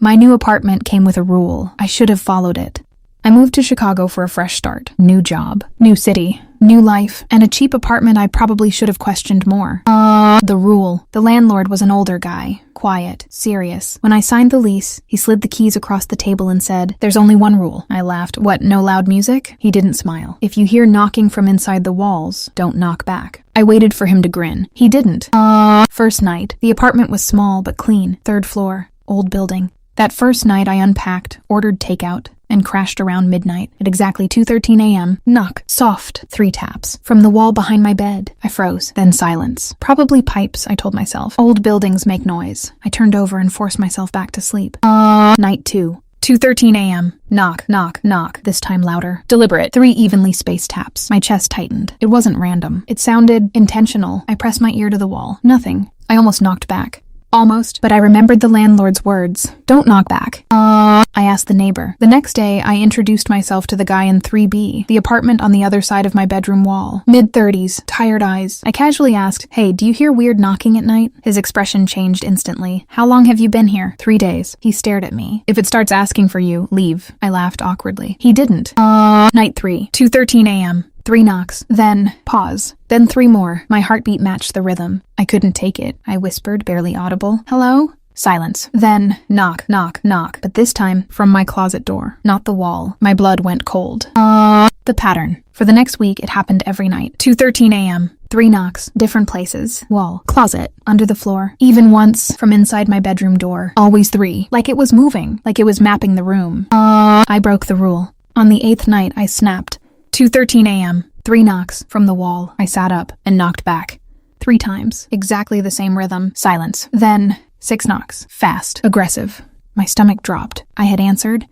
My new apartment came with a rule. I should have followed it. I moved to Chicago for a fresh start. New job, new city, new life, and a cheap apartment I probably should have questioned more. The rule. The landlord was an older guy. Quiet, serious. When I signed the lease, he slid the keys across the table and said, "There's only one rule." I laughed. "What, no loud music?" He didn't smile. "If you hear knocking from inside the walls, don't knock back." I waited for him to grin. He didn't. First night. The apartment was small but clean. 3rd floor. Old building. That first night I unpacked, ordered takeout, and crashed around midnight. At exactly 2:13 a.m., knock, soft, 3 taps. From the wall behind my bed. I froze, then silence. Probably pipes, I told myself. Old buildings make noise. I turned over and forced myself back to sleep. Night 2. 2:13 a.m. Knock, knock, knock, this time louder. Deliberate. 3 evenly spaced taps. My chest tightened. It wasn't random. It sounded intentional. I pressed my ear to the wall. Nothing. I almost knocked back. Almost, but I remembered the landlord's words. "Don't knock back." I asked the neighbor. The next day, I introduced myself to the guy in 3B, the apartment on the other side of my bedroom wall. Mid-30s, tired eyes. I casually asked, "Hey, do you hear weird knocking at night?" His expression changed instantly. "How long have you been here?" 3 days. He stared at me. "If it starts asking for you, leave." I laughed awkwardly. He didn't. Night 3, 2:13 a.m. 3 knocks, then pause, then 3 more. My heartbeat matched the rhythm. I couldn't take it. I whispered, barely audible, "Hello?" Silence. Then knock, knock, knock, but this time from my closet door, not the wall. My blood went cold. The pattern. For the next week, it happened every night. 2:13 a.m. 3 knocks, different places. Wall, closet, under the floor. Even once, from inside my bedroom door. Always 3. Like it was moving, like it was mapping the room. I broke the rule. On the 8th night, I snapped. 2:13 a.m. 3 knocks from the wall. I sat up and knocked back. 3 times. Exactly the same rhythm. Silence. Then 6 knocks. Fast. Aggressive. My stomach dropped. I had answered.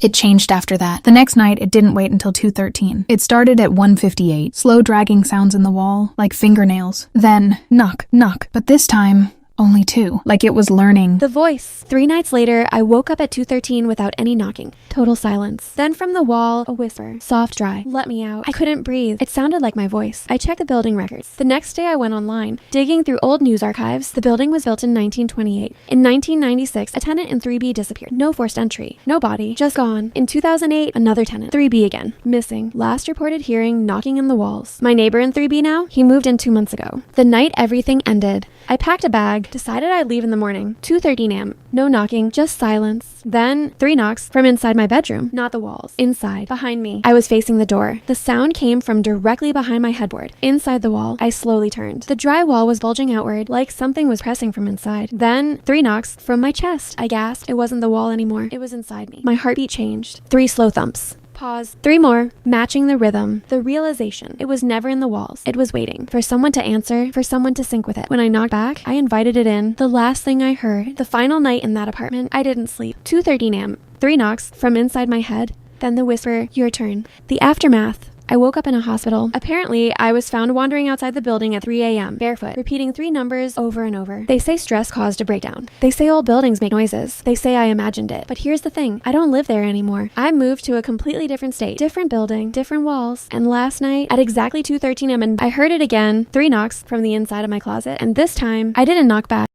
It changed after that. The next night, it didn't wait until 2:13. It started at 1:58. Slow dragging sounds in the wall, like fingernails. Then knock, knock. But this time, only 2. Like it was learning. The voice. 3 nights later, I woke up at 2:13 without any knocking. Total silence. Then from the wall, a whisper. Soft, dry. Let me out. I couldn't breathe. It sounded like my voice. I checked the building records. The next day I went online. Digging through old news archives, the building was built in 1928. In 1996, a tenant in 3B disappeared. No forced entry. No body. Just gone. In 2008, another tenant. 3B again. Missing. Last reported hearing knocking in the walls. My neighbor in 3B now? He moved in 2 months ago. The night everything ended, I packed a bag, decided I'd leave in the morning. 2:13 a.m. No knocking, just silence. Then 3 knocks from inside my bedroom, not the walls. Inside, behind me. I was facing the door. The sound came from directly behind my headboard. Inside the wall, I slowly turned. The drywall was bulging outward, like something was pressing from inside. Then 3 knocks from my chest. I gasped. It wasn't the wall anymore. It was inside me. My heartbeat changed. 3 slow thumps. Pause. 3 more, matching the rhythm. The realization. It was never in the walls. It was waiting for someone to answer, for someone to sync with it. When I knocked back, I invited it in. The last thing I heard, the final night in that apartment, I didn't sleep. 2:13 a.m. 3 knocks from inside my head. Then the whisper, "Your turn." The aftermath. I woke up in a hospital. Apparently, I was found wandering outside the building at 3 a.m., barefoot, repeating 3 numbers over and over. They say stress caused a breakdown. They say old buildings make noises. They say I imagined it. But here's the thing. I don't live there anymore. I moved to a completely different state. Different building, different walls. And last night, at exactly 2:13 a.m., I heard it again, 3 knocks from the inside of my closet. And this time, I didn't knock back.